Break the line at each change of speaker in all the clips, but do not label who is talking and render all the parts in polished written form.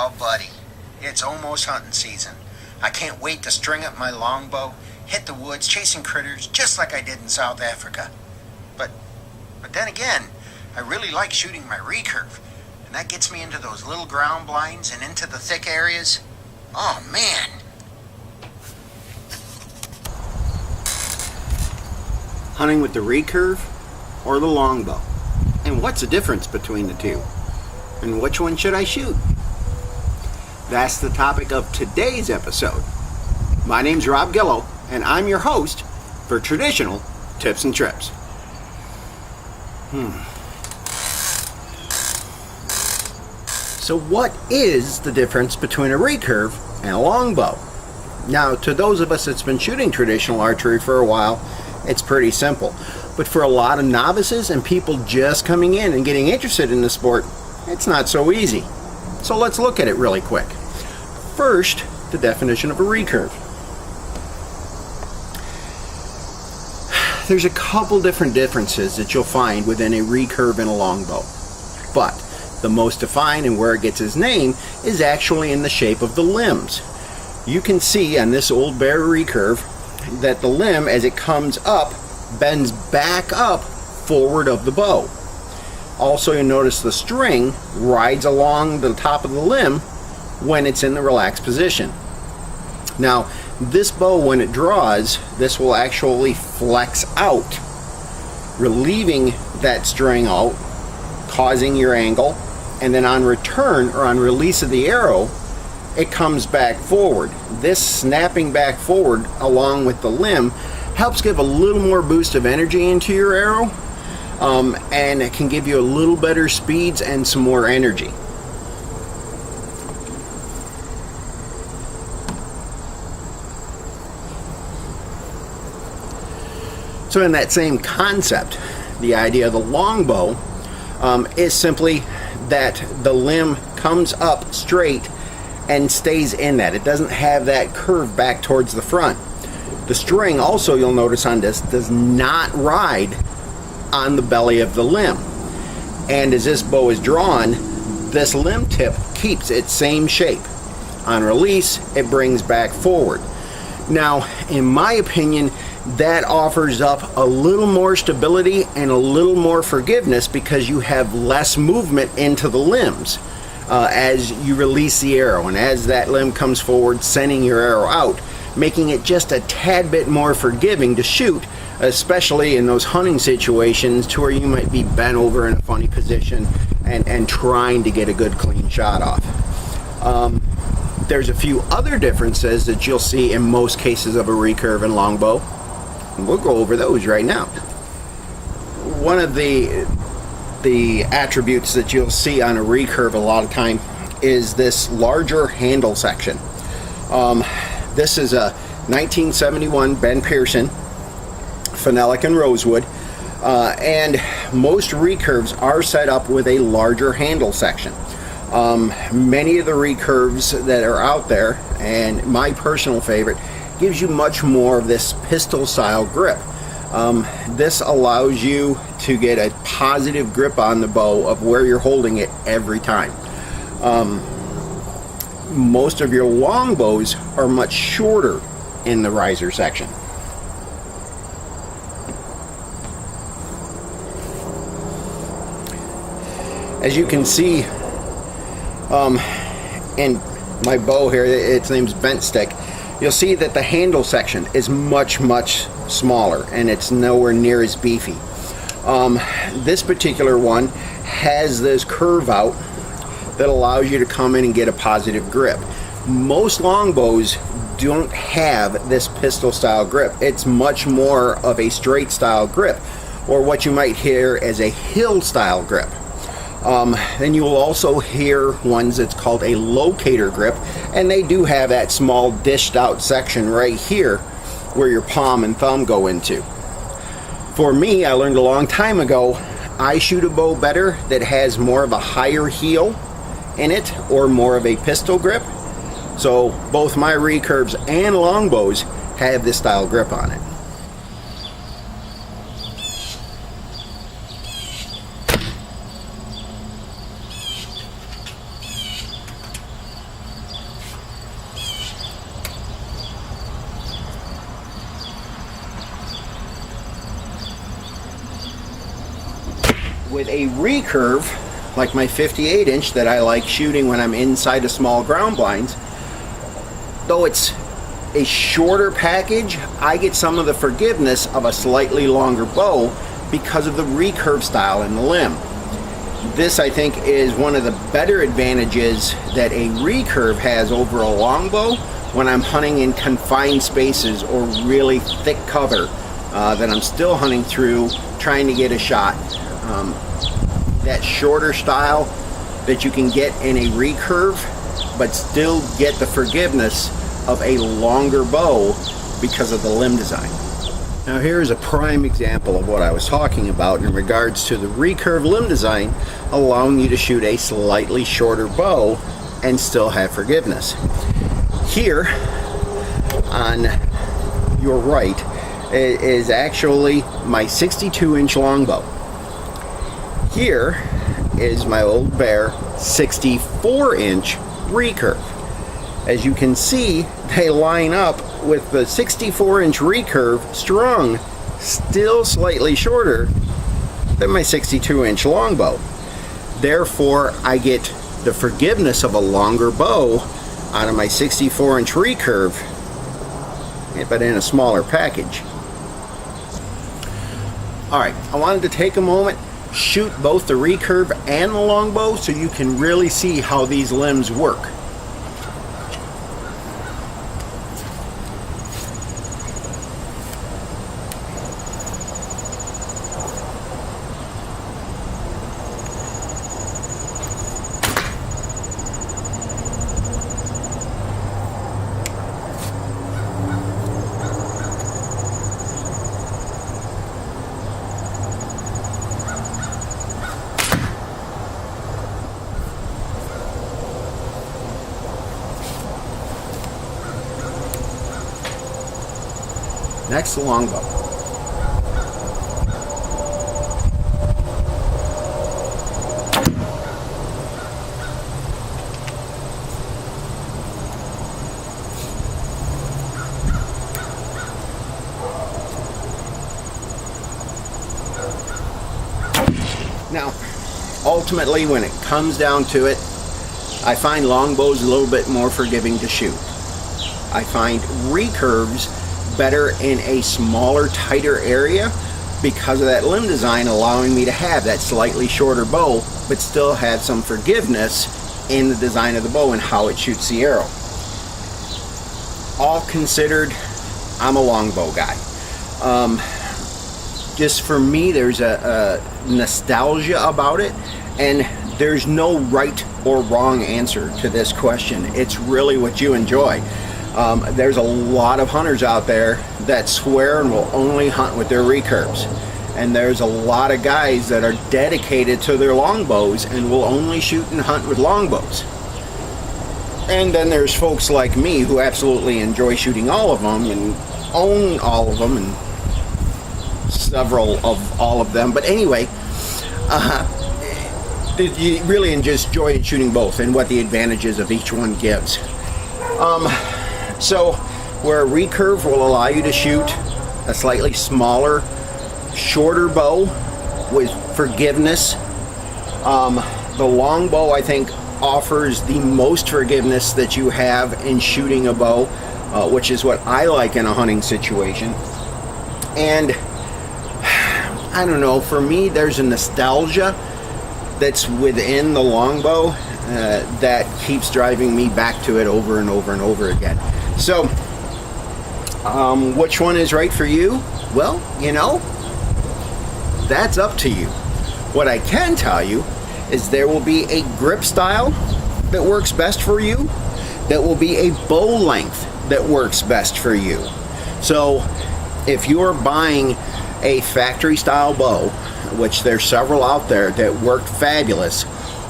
Oh, buddy, it's almost hunting season. I can't wait to string up my longbow, hit the woods chasing critters just like I did in South Africa. But then again, I really like shooting my recurve, and that gets me into those little ground blinds and into the thick areas. Oh, man. Hunting with the recurve or the longbow? And what's the difference between the two? And which one should I shoot? That's the topic of today's episode. My name's Rob Gillow, and I'm your host for Traditional Tips and Trips. So what is the difference between a recurve and a longbow? Now, to those of us that's been shooting traditional archery for a while, it's pretty simple. But for a lot of novices and people just coming in and getting interested in the sport, it's not so easy. So let's look at it really quick. First, the definition of a recurve. There's a couple different differences that you'll find within a recurve and a longbow. But the most defined and where it gets its name is actually in the shape of the limbs. You can see on this old bear recurve that the limb, as it comes up, bends back up forward of the bow. Also, you'll notice the string rides along the top of the limb when it's in the relaxed position. Now, this bow, when it draws, this will actually flex out, relieving that string out, causing your angle, and then on return or on release of the arrow, it comes back forward. This snapping back forward along with the limb helps give a little more boost of energy into your arrow, and it can give you a little better speeds and some more energy. So in that same concept, the idea of the longbow is simply that the limb comes up straight and stays in that. It doesn't have that curve back towards the front. The string also, you'll notice on this, does not ride on the belly of the limb. And as this bow is drawn, this limb tip keeps its same shape. On release, it brings back forward. Now, in my opinion, that offers up a little more stability and a little more forgiveness because you have less movement into the limbs as you release the arrow, and as that limb comes forward, sending your arrow out, making it just a tad bit more forgiving to shoot, especially in those hunting situations to where you might be bent over in a funny position and trying to get a good clean shot off. There's a few other differences that you'll see in most cases of a recurve and longbow. We'll go over those right now. One of the attributes that you'll see on a recurve a lot of time is this larger handle section. This is a 1971 Ben Pearson phenolic and rosewood, and most recurves are set up with a larger handle section. Many of the recurves that are out there, and my personal favorite, gives you much more of this pistol style grip. This allows you to get a positive grip on the bow of where you're holding it every time. Most of your longbows are much shorter in the riser section. As you can see in my bow here, its name's Bent Stick, you'll see that the handle section is much smaller and it's nowhere near as beefy. This particular one has this curve out that allows you to come in and get a positive grip. Most longbows don't have this pistol style grip. It's much more of a straight style grip, or what you might hear as a hill style grip. Then you will also hear ones that's called a locator grip, and they do have that small dished out section right here where your palm and thumb go into. For me, I learned a long time ago, I shoot a bow better that has more of a higher heel in it or more of a pistol grip. So both my recurves and longbows have this style grip on it. With a recurve, like my 58 inch that I like shooting when I'm inside of small ground blinds, though it's a shorter package, I get some of the forgiveness of a slightly longer bow because of the recurve style in the limb. This, I think, is one of the better advantages that a recurve has over a longbow when I'm hunting in confined spaces or really thick cover that I'm still hunting through trying to get a shot. That shorter style that you can get in a recurve but still get the forgiveness of a longer bow because of the limb design. Now here's a prime example of what I was talking about in regards to the recurve limb design allowing you to shoot a slightly shorter bow and still have forgiveness. Here on your right is actually my 62 inch longbow. Here is my old bear 64 inch recurve. As you can see, they line up with the 64 inch recurve strung still slightly shorter than my 62 inch longbow. Therefore, I get the forgiveness of a longer bow out of my 64 inch recurve, but in a smaller package. Alright, I wanted to take a moment, shoot both the recurve and the longbow so you can really see how these limbs work. Next, the longbow. Now, ultimately, when it comes down to it, I find longbows a little bit more forgiving to shoot. I find recurves better in a smaller, tighter area because of that limb design allowing me to have that slightly shorter bow but still have some forgiveness in the design of the bow and how it shoots the arrow. All considered, I'm a longbow guy. Just for me, there's a nostalgia about it, and there's no right or wrong answer to this question. It's really what you enjoy. There's a lot of hunters out there that swear and will only hunt with their recurves. And there's a lot of guys that are dedicated to their longbows and will only shoot and hunt with longbows. And then there's folks like me who absolutely enjoy shooting all of them and own all of them and several of all of them. But anyway, you really enjoy shooting both and what the advantages of each one gives. So where a recurve will allow you to shoot a slightly smaller, shorter bow with forgiveness, the longbow, I think, offers the most forgiveness that you have in shooting a bow, which is what I like in a hunting situation. And I don't know, for me, there's a nostalgia that's within the longbow that keeps driving me back to it over and over and over again. So, which one is right for you? Well, you know, that's up to you. What I can tell you is there will be a grip style that works best for you. That will be a bow length that works best for you. So, if you're buying a factory style bow, which there's several out there that work fabulous,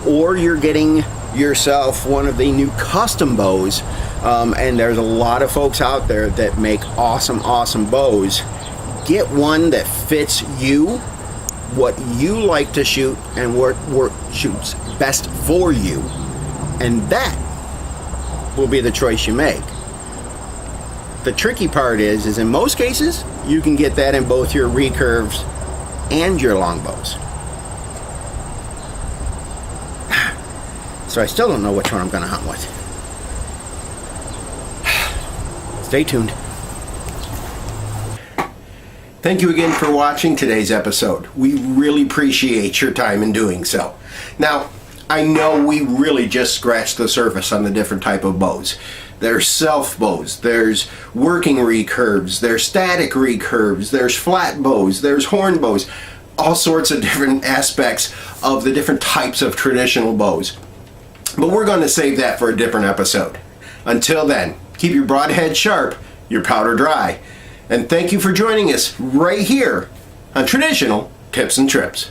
or you're getting yourself one of the new custom bows, and there's a lot of folks out there that make awesome bows. Get one that fits you, what you like to shoot, and what shoots best for you, and that will be the choice you make. The tricky part is in most cases you can get that in both your recurves and your longbows. So I still don't know which one I'm going to hunt with. Stay tuned. Thank you again for watching today's episode. We really appreciate your time in doing so. Now, I know we really just scratched the surface on the different type of bows. There's self bows, there's working recurves, there's static recurves, there's flat bows, there's horn bows, all sorts of different aspects of the different types of traditional bows. But we're going to save that for a different episode. Until then, keep your broadhead sharp, your powder dry, and thank you for joining us right here on Traditional Tips and Trips.